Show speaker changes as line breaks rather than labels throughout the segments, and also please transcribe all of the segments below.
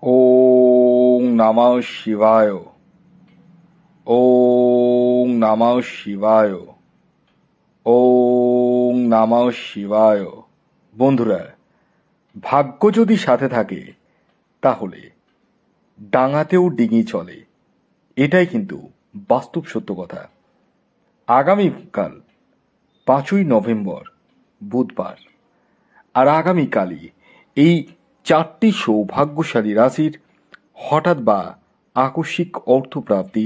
ওং নমঃ শিবায়। ওং নমঃ শিবায়। ওং নমঃ শিবায়। বন্ধুরা, ভাগ্য যদি সাথে থাকে তাহলে ডাঙাতেও ডিঙি চলে, এটাই কিন্তু বাস্তব সত্য কথা। আগামীকাল 5ই নভেম্বর বুধবার, আর আগামীকালই এই 4টি সৌভাগ্যশালী রাশির হঠাৎ বা আকস্মিক অর্থপ্রাপ্তি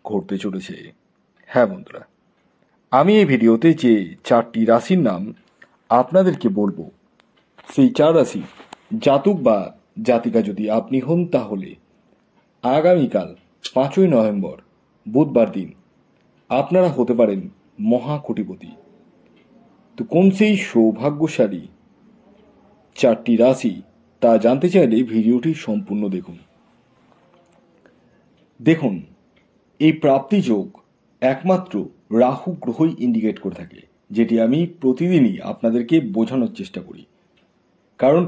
ঘটতে চলেছে। হ্যাঁ বন্ধুরা, আমি এই ভিডিওতে যে 4টি রাশির নাম আপনাদেরকে বলবো, সেই 4 রাশি জাতক বা জাতিকা যদি আপনি হন তাহলে আগামীকাল 5ই নভেম্বর বুধবার দিন আপনারা হতে পারেন মহাকোটিপতি। তো কোন সেই সৌভাগ্যশালী 4টি রাশি তা জানতে চাইলে ভিডিওটি সম্পূর্ণ দেখুন। দেখুন, এই প্রাপ্তি যোগ একমাত্র রাহু গ্রহই ইন্ডিকেট করে থাকে, যেটি আমি প্রতিদিনই আপনাদেরকে বোঝানোর চেষ্টা করি। কারণ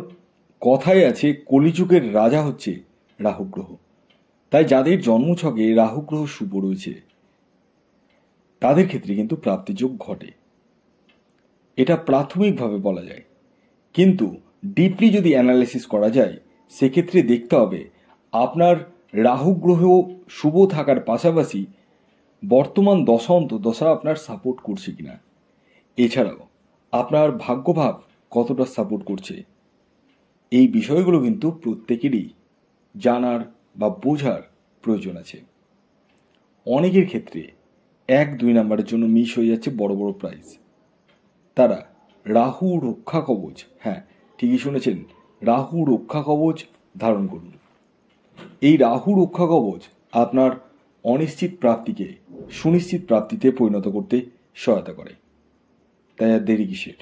কথায় আছে কলিযুগের রাজা হচ্ছে রাহু গ্রহ। তাই যাদের জন্মছকে রাহু গ্রহ শুভ রয়েছে তাদের ক্ষেত্রে কিন্তু প্রাপ্তিযোগ ঘটে, এটা প্রাথমিকভাবে বলা যায়। কিন্তু ডিপলি যদি অ্যানালাইসিস করা যায় সেক্ষেত্রে দেখতে হবে আপনার রাহু গ্রহ শুভ থাকার পাশাপাশি বর্তমান দশা অন্তর্দশা আপনার সাপোর্ট করছে কিনা, এছাড়াও আপনার ভাগ্যভাব কতটা সাপোর্ট করছে, এই বিষয়গুলো কিন্তু প্রত্যেকেরই জানার বা বোঝার প্রয়োজন আছে। অনেকের ক্ষেত্রে 1-2 নাম্বারের জন্য মিস হয়ে যাচ্ছে বড় বড় প্রাইজ। তারা রাহু রক্ষা কবচ, হ্যাঁ ঠিকই শুনেছেন, রাহু রক্ষা কবচ ধারণ করুন। এই রাহু রক্ষা কবচ আপনার অনিশ্চিত প্রাপ্তিকে সুনিশ্চিত প্রাপ্তিতে পরিণত করতে সহায়তা করে। তাই আর দেরি কিসের?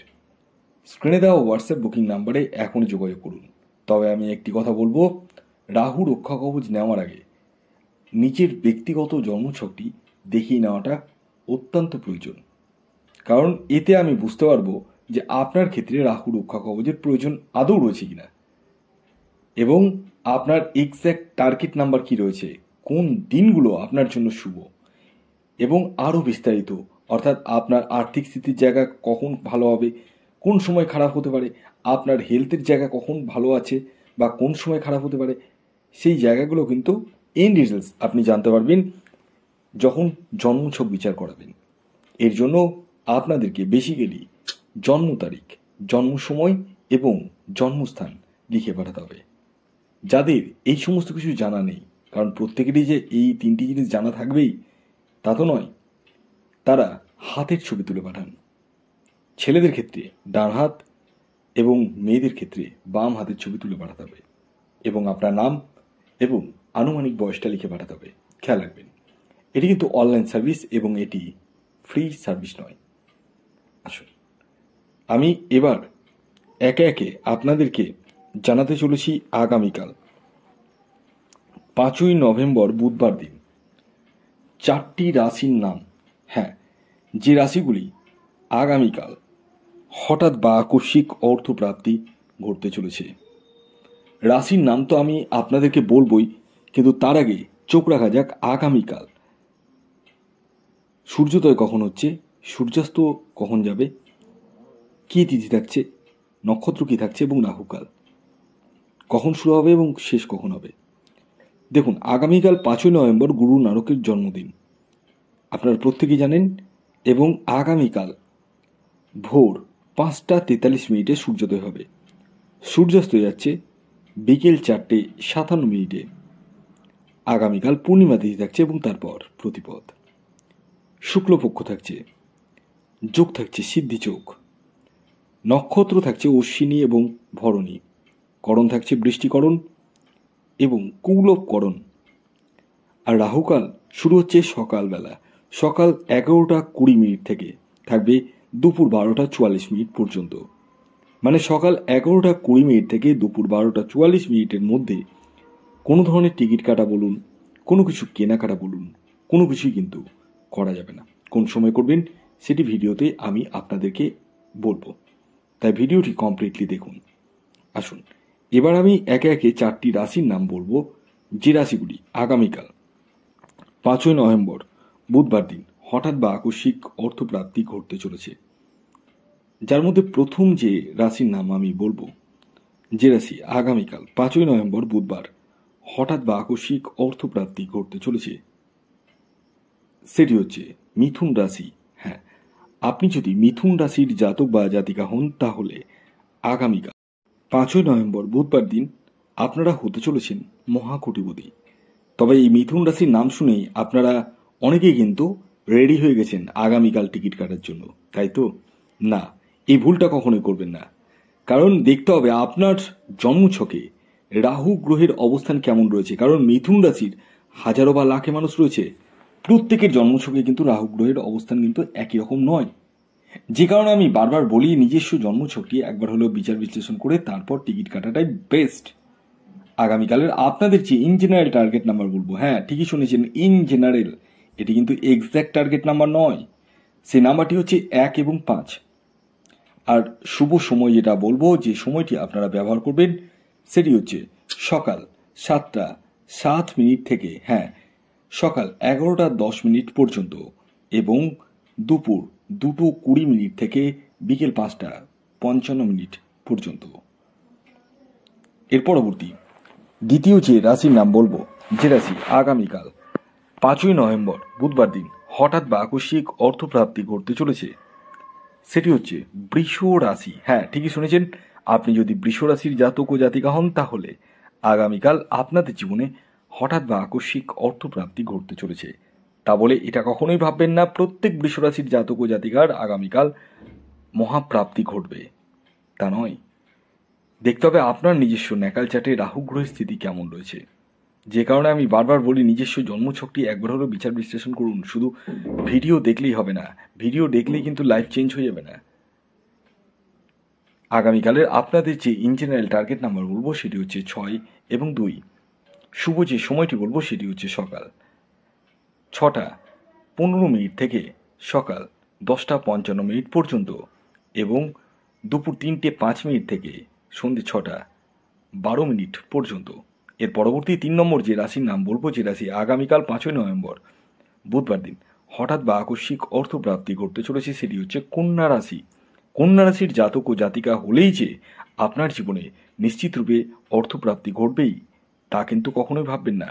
স্ক্রিনে দেওয়া হোয়াটসঅ্যাপ বুকিং নাম্বারে এখনই যোগাযোগ করুন। তবে আমি একটি কথা বলবো, রাহু রক্ষা কবচ নেওয়ার আগে নিজের ব্যক্তিগত জন্মছকটি দেখিয়ে নেওয়াটা অত্যন্ত প্রয়োজন। কারণ এতে আমি বুঝতে পারবো যে আপনার ক্ষেত্রে রাহু রক্ষা কবচের প্রয়োজন আদৌ রয়েছে কিনা, এবং আপনার এক্স্যাক্ট টার্গেট নাম্বার কি রয়েছে, কোন দিনগুলো আপনার জন্য শুভ, এবং আরও বিস্তারিত, অর্থাৎ আপনার আর্থিক স্থিতির জায়গা কখন ভালো হবে, কোন সময় খারাপ হতে পারে, আপনার হেলথের জায়গা কখন ভালো আছে বা কোন সময় খারাপ হতে পারে, সেই জায়গাগুলো কিন্তু ইন ডিটেলস আপনি জানতে পারবেন যখন জন্মছক বিচার করাবেন। এর জন্য আপনাদেরকে বেসিক্যালি জন্ম তারিখ, জন্ম সময় এবং জন্মস্থান লিখে পাঠাতে হবে। যাদের এই সমস্ত কিছু জানা নেই, কারণ প্রত্যেকেরই যে এই 3টি জিনিস জানা থাকবেই তা তো নয়, তারা হাতের ছবি তুলে পাঠান। ছেলেদের ক্ষেত্রে ডান হাত এবং মেয়েদের ক্ষেত্রে বাম হাতের ছবি তুলে পাঠাতে হবে, এবং আপনার নাম এবং আনুমানিক বয়সটা লিখে পাঠাতে হবে। খেয়াল রাখবেন, এটি কিন্তু অনলাইন সার্ভিস এবং এটি ফ্রি সার্ভিস নয়। আসুন, আমি এবার একে একে আপনাদেরকে জানাতে চলেছি আগামীকাল 5ই নভেম্বর বুধবার দিন 4টি রাশির নাম। হ্যাঁ, যে রাশিগুলি আগামীকাল হঠাৎ বা আকস্মিক অর্থপ্রাপ্তি ঘটতে চলেছে। রাশির নাম তো আমি আপনাদেরকে বলবই, কিন্তু তার আগে চোখ রাখা যাক আগামীকাল সূর্যোদয় কখন হচ্ছে, সূর্যাস্ত কখন যাবে, কী তিথি থাকছে, নক্ষত্র কী থাকছে এবং রাহুকাল কখন শুরু হবে এবং শেষ কখন হবে। দেখুন, আগামীকাল 5ই নভেম্বর গুরু নানকের জন্মদিন, আপনারা প্রত্যেকেই জানেন, এবং আগামীকাল ভোর 5টা 43 সূর্যোদয় হবে। সূর্যাস্ত যাচ্ছে বিকেল 4টে 57। আগামীকাল পূর্ণিমা তিথি থাকছে এবং তারপর প্রতিপদ। শুক্লপক্ষ থাকছে, যোগ থাকছে সিদ্ধি যোগ, নক্ষত্র থাকছে অশ্বিনী এবং ভরণী, করণ থাকছে বৃষ্টিকরণ এবং কৌলবকরণ। আর রাহুকাল শুরু হচ্ছে সকালবেলা, সকাল 11টা 20 থেকে থাকবে দুপুর 12টা 44 পর্যন্ত। মানে সকাল 11টা 20 থেকে দুপুর 12টা 44 মধ্যে কোনো ধরনের টিকিট কাটা বলুন, কোনো কিছু কেনাকাটা বলুন, কোনো কিছুই কিন্তু করা যাবে না। কোন সময় করবেন সেটি ভিডিওতে আমি আপনাদেরকে বলবো, তাই ভিডিওটি কমপ্লিটলি দেখুন। আসুন, এবার আমি একে একে 4টি রাশির নাম বলবো, যে রাশিগুলি আগামীকাল 5ই নভেম্বর বুধবার দিন হঠাৎ বা আকস্মিক অর্থপ্রাপ্তি ঘটতে চলেছে। যার মধ্যে প্রথম যে রাশির নাম আমি বলবো, যে রাশি আগামীকাল 5ই নভেম্বর বুধবার হঠাৎ বা আকস্মিক অর্থপ্রাপ্তি ঘটতে চলেছে, সেটি হচ্ছে মিথুন রাশি। হ্যাঁ, আপনি যদি মিথুন রাশির জাতক বা জাতিকা হন, তাহলে আগামীকাল 5ই নভেম্বর বুধবার দিন আপনারা হতে চলেছেন মহাকোটিপতি। তবে এই মিথুন রাশির নাম শুনেই আপনারা অনেকেই কিন্তু রেডি হয়ে গেছেন আগামীকাল টিকিট কাটার জন্য, তাই তো? না, এই ভুলটা কখনোই করবেন না। কারণ দেখতে হবে আপনার জন্মছকে রাহু গ্রহের অবস্থান কেমন রয়েছে। কারণ মিথুন রাশির হাজারো বা লাখে মানুষ রয়েছে, প্রত্যেকের জন্মছকে কিন্তু রাহু গ্রহের অবস্থান কিন্তু একই রকম নয়। যে কারণে আমি বারবার বলি, নিজস্ব জন্মছকটি একবার হলেও বিচার বিশ্লেষণ করে তারপর টিকিট কাটাটাই বেস্ট। আগামীকালের আপনাদের যে ইন জেনারেল টার্গেট নাম্বার বলবো, হ্যাঁ ঠিকই শুনেছেন, ইন জেনারেল, এটি কিন্তু এক্স্যাক্ট টার্গেট নাম্বার নয়। সেই নাম্বারটি হচ্ছে 1 এবং 5। আর শুভ সময় যেটা বলবো, যে সময়টি আপনারা ব্যবহার করবেন, সেটি হচ্ছে সকাল 7টা 7 মিনিট থেকে সকাল 11টা 10 মিনিট পর্যন্ত, এবং দুপুর 2টো 20 মিনিট থেকে বিকেল 5টা 55 মিনিট পর্যন্ত। এর পরবর্তী দ্বিতীয় যে রাশির নাম বলবো, যে রাশি আগামীকাল 5ই নভেম্বর বুধবার দিন হঠাৎ বা আকস্মিক অর্থপ্রাপ্তি ঘটতে চলেছে, সেটি হচ্ছে বৃষ রাশি। হ্যাঁ ঠিকই শুনেছেন, আপনি যদি বৃষ রাশির জাতক ও জাতিকা হন, তাহলে আগামীকাল আপনাদের জীবনে হঠাৎ বা আকস্মিক অর্থপ্রাপ্তি ঘটতে চলেছে। তা বলে এটা কখনোই ভাববেন না প্রত্যেক বৃষ রাশির জাতক ও জাতিকার আগামীকাল মহাপ্রাপ্তি ঘটবে, তা নয়। দেখতে হবে আপনার নিজস্ব ন্যাকাল চার্টে রাহু গ্রহের স্থিতি কেমন রয়েছে। যে কারণে আমি বারবার বলি, নিজস্ব জন্মছকটি একবার হলেও বিচার বিশ্লেষণ করুন। শুধু ভিডিও দেখলেই হবে না, ভিডিও দেখলেই কিন্তু লাইফ চেঞ্জ হয়ে যাবে না। আগামীকালের আপনাদের যে ইন জেনারেল টার্গেট নাম্বার বলবো, সেটি হচ্ছে 6 এবং 2। শুভ যে সময়টি বলবো, সেটি হচ্ছে সকাল 6টা 15 মিনিট থেকে সকাল 10টা 55 মিনিট পর্যন্ত, এবং দুপুর 3টে 5 মিনিট থেকে সন্ধ্যে 6টা 12 মিনিট পর্যন্ত। এর পরবর্তী 3 নম্বর যে রাশির নাম বলবো, যে রাশি আগামীকাল 5ই নভেম্বর বুধবার দিন হঠাৎ বা আকস্মিক অর্থপ্রাপ্তি ঘটতে চলেছে, সেটি হচ্ছে কন্যা রাশি। কন্যা রাশির জাতক ও জাতিকা হলেই যে আপনার জীবনে নিশ্চিত রূপে অর্থপ্রাপ্তি ঘটবেই, তা কিন্তু কখনোই ভাববেন না।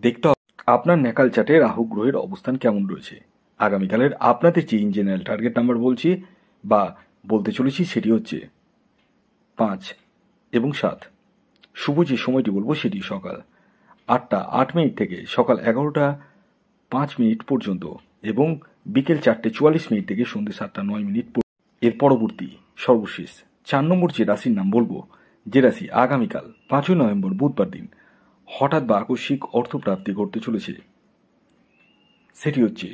দেখতে হবে আপনার ন্যাকাল চার্টে রাহু গ্রহের অবস্থান কেমন রয়েছে। আগামীকালের আপনাদের যে ইন জেনারেল টার্গেট নাম্বার বলছি বা বলতে চলেছি, সেটি হচ্ছে 5 এবং 7। শুভ যে সময়টি বলবো, সেটি সকাল 8টা 8 মিনিট থেকে সকাল 11টা 5 মিনিট পর্যন্ত, এবং বিকেল 4টে 44 মিনিট থেকে সন্ধ্যে 7টা 9 মিনিট। এর পরবর্তী সর্বশেষ 4 নম্বর যে রাশির নাম বলবো, যে রাশি আগামীকাল 5ই নভেম্বর বুধবার দিন হঠাৎ বা আকস্মিক অর্থপ্রাপ্তি ঘটতে চলেছে, সেটি হচ্ছে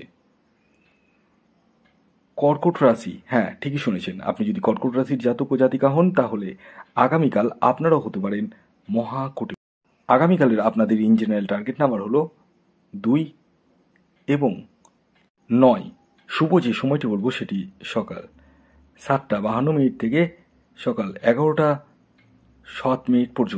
কর্কট রাশি। হ্যাঁ ঠিকই শুনেছেন, আপনি যদি কর্কট রাশির জাতক ও জাতিকা হন, তাহলে আগামীকাল আপনারাও হতে পারেন মহাকোটি। আগামীকালের আপনাদের ইন জেনারেল টার্গেট নাম্বার হলো 2 এবং 9। শুভ যে সময়টি বলবো, সেটি সকাল 7টা 52 মিনিট থেকে সকাল 11টা 7 মিনিট পর্যন্ত।